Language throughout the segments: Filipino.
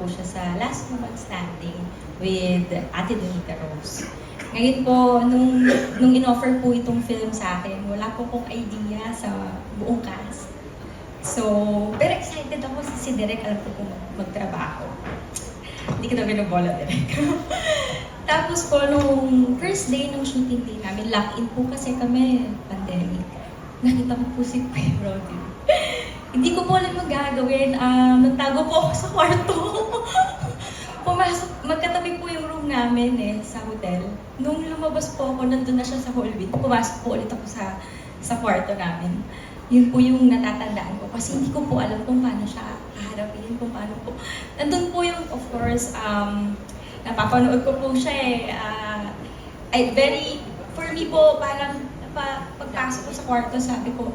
po siya sa Last Woman Standing with Ate Donica Rose. Ngayon po, nung in-offer po itong film sa akin, wala po akong idea sa buong cast. So, pero excited ako si Direk, alam ko kung magtrabaho. Hindi ko na binobola, Direk. Tapos po, nung first day ng shooting day namin, lock-in po kasi kami, pandemic. Nakita ko po si Kuya Roddy. Hindi ko po alam magagawin. Nagtago po ako sa kwarto. Pumasok, magkatabi po yung room namin sa hotel. Nung lumabas po ako, nandun na siya sa hallway. Pumasok po ulit ako sa kwarto namin. Yun po yung natatandaan ko. Kasi hindi ko po alam kung paano siya haharapin, kung paano po. Nandun po yung, of course, napapanood ko po siya for me po, parang pagpasok ko sa kwarto, sabi ko,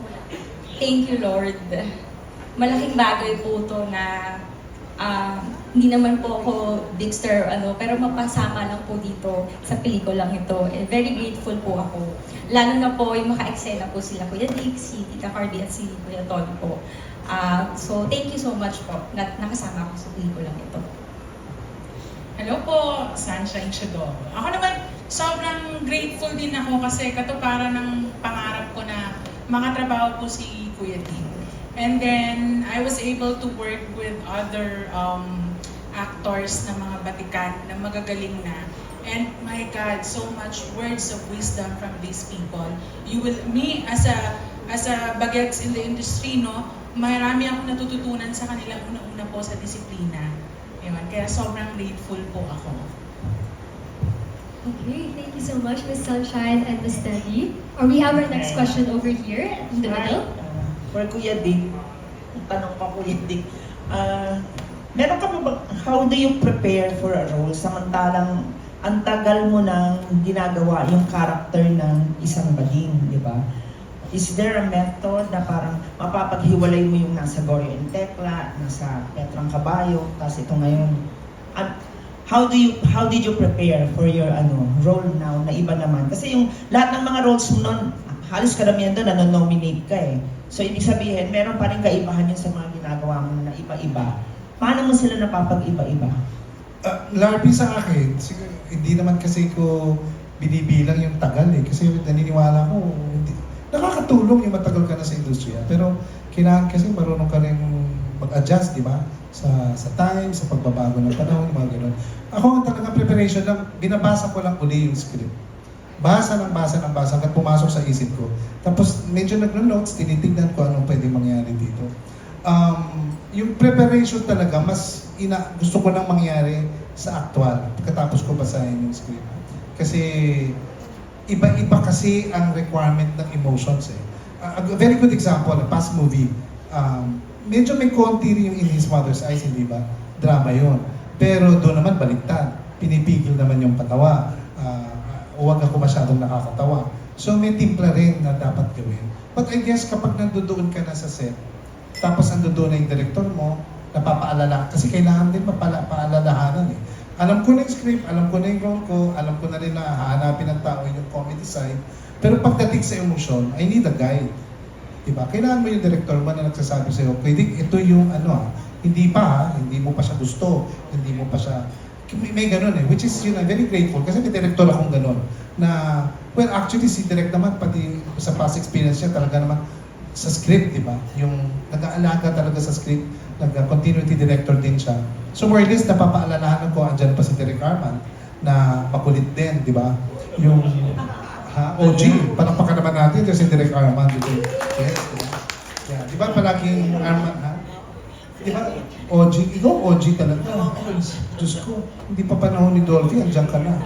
thank you Lord. Malaking bagay po to na hindi naman po ako big star, pero mapasama lang po dito sa pelikulang ito. Very grateful po ako. Lalo na po yung maka-eksena po sila Kuya Dick, si Tita Cardi at si Kuya Tony po. So thank you so much po na nakasama ko sa pelikulang ito. Hello po, Sunshine Shador. Ako naman, sobrang grateful din ako kasi katuparan ng pangarap ko na makatrabaho po si Kuya Dick. And then, I was able to work with other actors na mga batikan na magagaling na. And my God, so much words of wisdom from these people. Me as a bagets in the industry, no, marami akong natututunan sa kanila una-una po sa disiplina. Yun, kaya sobrang grateful po ako. Okay, thank you so much, Ms. Sunshine and Ms. Debbie. We have our next question over here in the middle. For Kuya Dick, tanong pa Kuya Dick, meron ka ba, how do you prepare for a role samantalang ang tagal mo nang ginagawa yung character ng isang bading, di ba? Is there a method na parang mapapaghiwalay mo yung nasa Goyo and Tekla, nasa Petrang Kabayo, tapos ito ngayon? How did you prepare for your role now na iba naman? Kasi yung lahat ng mga roles mo nun, halos karamihan doon nanonominate ka eh. So ibig sabihin, meron pa rin kaibahan yun sa mga ginagawa mo na iba-iba. Paano mo sila napapag-iba-iba? Larpi sa akin, hindi naman kasi ko binibilang yung tagal eh. Kasi naniniwala ko, nakakatulong yung matagal ka na sa industriya. Pero kailangan kasi marunong ka rin mag-adjust, di ba? Sa time, sa pagbabago ng panahon, mga gano'n. Ako talaga preparation lang, binabasa ko lang uli yung script. Basa hanggang pumasok sa isip ko. Tapos medyo nagno-notes, tinitignan ko anong pwede mangyari dito. Yung preparation talaga, gusto ko nang mangyari sa actual, pagkatapos ko basahin yung script. Kasi iba-iba kasi ang requirement ng emotions eh. A very good example, a past movie. Medyo may konti rin yung In His Mother's Eyes, hindi ba? Drama yon. Pero doon naman baliktad. Pinipigil naman yung patawa. Huwag ako masyadong nakakatawa. So may timpla rin na dapat gawin. But I guess kapag nandoon ka na sa set, tapos nandoon na yung director mo, napapaalala. Kasi kailangan din mapaalalahanan eh. Alam ko na yung script, alam ko na yung role ko, alam ko na rin na hahanapin ng tao yung comedy side. Pero pagdating sa emotion, I need a guide. Diba? Kailangan mo yung director mo na nagsasabi sa'yo, pwede ito yung hindi mo pa siya gusto, hindi mo pa siya, may ganun eh, which is yun, I'm very grateful kasi may director akong ganun na, well actually si Direk naman, pati sa past experience niya talaga naman sa script, diba? Yung nag-aalaga talaga sa script, nag-continuity director din siya. So more or less, napapaalalahanan ko, andyan pa si Direk Arman na makulit din, diba? Yung OG, palakpakan naman natin si Direk Arman. Yes, diba? Yeah, di ba palaging Arman, Di ba? OG, ikaw OG talaga. Diyos ko, hindi pa panahon ni Dolphy, andyan ka na.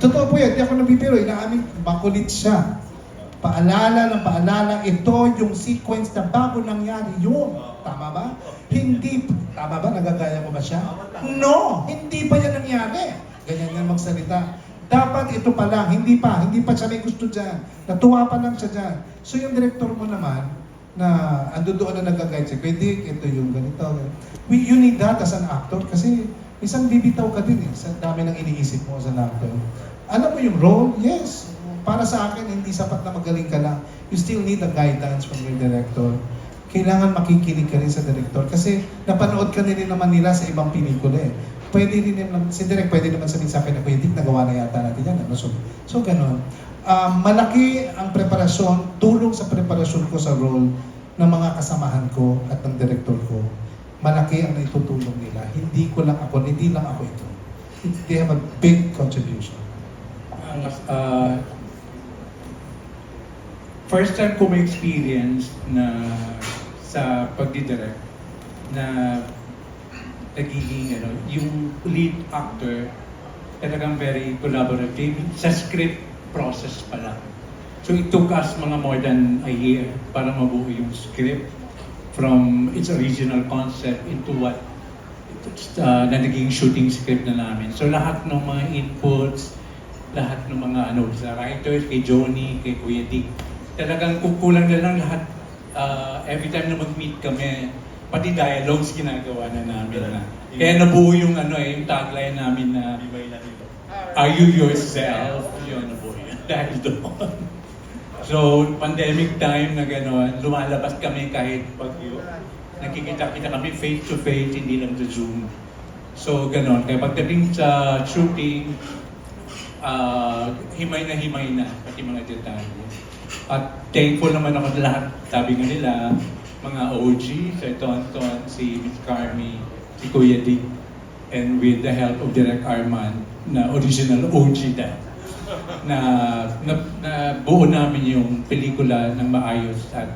Totoo po yan, di ako nabibiro, inaamin, makulit siya. Paalala, ito yung sequence na bago nangyari yun. Tama ba? Tama ba? Nagagaya ko ba siya? No! Hindi pa yan nangyari. Ganyan yan magsalita. Dapat ito pa lang, hindi pa siya may gusto dyan. Natuwa pa lang siya dyan. So yung director mo naman, na ando doon na nag-guide siya, pwede, ito yung ganito. You need that as an actor kasi isang bibitaw ka din sa dami ng iniisip mo as an actor. Alam mo yung role? Yes. Para sa akin, hindi sapat na magaling ka lang. You still need a guidance from your director. kailangan makikinig ka rin sa director. Kasi napanood ka rin naman nila sa ibang pelikula eh. Pwede rin naman, si Direk pwede naman sabihin sa akin na Kuya Dick, nagawa na yata natin yan. Ano? So ganun. Malaki ang preparasyon, tulong sa preparasyon ko sa role ng mga kasamahan ko at ng director ko. Malaki ang naitutulong nila. Hindi lang ako ito. They have a big contribution. First time ko may experience na sa pagdidirect na nagiging yung lead actor talagang very collaborative sa script process pa lang. So it took us mga more than a year para mabuo yung script from its original concept into what na naging shooting script na namin. So lahat ng mga inputs, lahat ng mga sa writers, kay Johnny, kay Kuya Dick, talagang kukulang na lang lahat. Every time na mag-meet kami, pati dialogues ginagawa na namin na. Kaya nabuo yung yung tagline namin na Are you yourself? Yun, nabuo yun. Dahil doon. So, pandemic time na gano'n, lumalabas kami kahit pagyo. Nakikita-kita kami face-to-face, hindi lang sa Zoom. So, gano'n. Kaya pagdating sa shooting, himay na, pati mga detalye. At thankful naman ako sa lahat, sabi nga nila, mga OG, si Tonton, si Miss Carmi, si Kuya Dick, and with the help of Direk Arman, na original OG na buo namin yung pelikula ng maayos at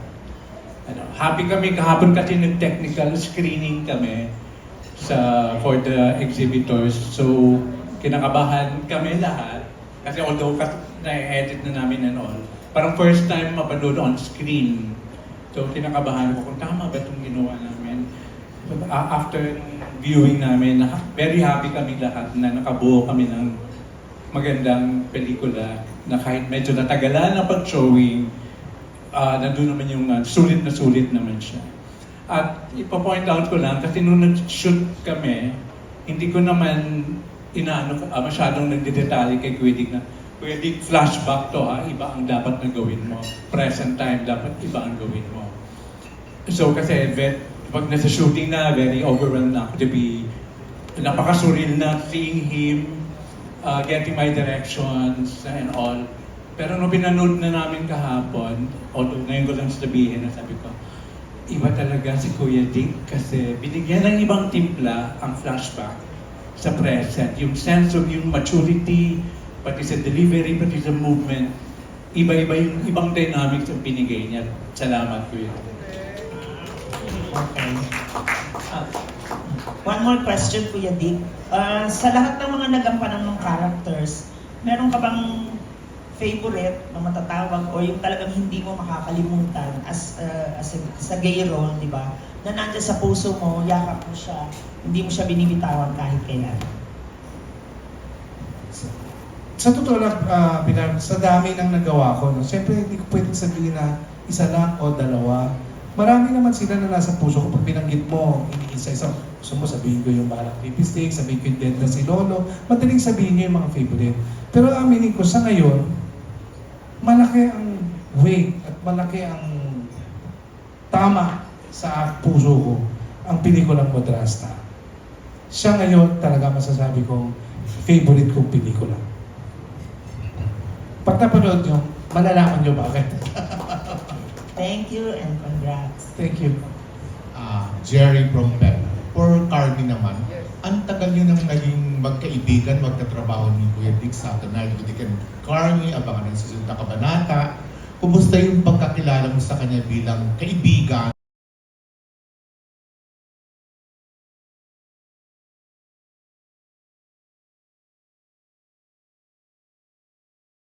happy kami kahapon kasi nag-technical screening kami for the exhibitors. So kinakabahan kami lahat kasi although na-edit na namin and all, parang first time mapanood on screen. So kinakabahan ko kung tama ba itong ginawa namin. But after viewing namin, very happy kami lahat na nakabuo kami ng magandang pelikula na kahit medyo natagalan na pag-showing, nandun naman yung sulit naman siya. At ipo-point out ko lang, kasi nung nag-shoot kami, hindi ko naman masyadong nagdedetalye kay Kuya Dick na, Kuya Dick, flashback to iba ang dapat na gawin mo. Present time, dapat iba ang gawin mo. So kasi pag nasa shooting na, very overwhelmed na ako to be, napaka-surreal na seeing him, getting my directions and all. Pero nung pinanood na namin kahapon, although ngayon ko lang sabihin na sabi ko, iba talaga si Kuya Dick kasi binigyan ng ibang timpla ang flashback sa present. Yung sense of yung maturity, pati sa delivery, pati sa movement, iba-iba yung ibang dynamics ang binigay niya. Salamat, Kuya Dick. Okay. One more question, Kuya Dick. Sa lahat ng mga nagampanan ng characters, meron ka bang favorite na matatawag o yung talagang hindi mo makakalimutan as a gay role, di ba? Na nandiyan sa puso mo, yakap mo siya, hindi mo siya binibitawan kahit kailan. Sa totoo lang, Pilar, sa dami ng nagawa ko, siyempre hindi ko pwedeng sabihin na isa lang o dalawa. Marami naman sila na nasa puso ko. Pag binanggit mo, iniisa-isa. Gusto mo sabihin ko yung Balang Lipstick, sabihin ko yung Dead na si Lolo. Madaling sabihin niyo yung mga favorite. Pero aminin ko, sa ngayon, malaki ang weight at malaki ang tama sa puso ko ang pelikulang Madrasta. Siya ngayon talaga masasabi kong favorite kong pelikula. Pag napanood nyo, malalaman nyo bakit. Thank you and congrats. Thank you. Jerry from Pep. For Carmi naman, ang tagal nyo nang naging magkaibigan, magkatrabaho ni Kuya Dick sa Tonight with Dick and Carmi, abangan ng susunod na kabanata. Kumusta yung pagkakilala mo sa kanya bilang kaibigan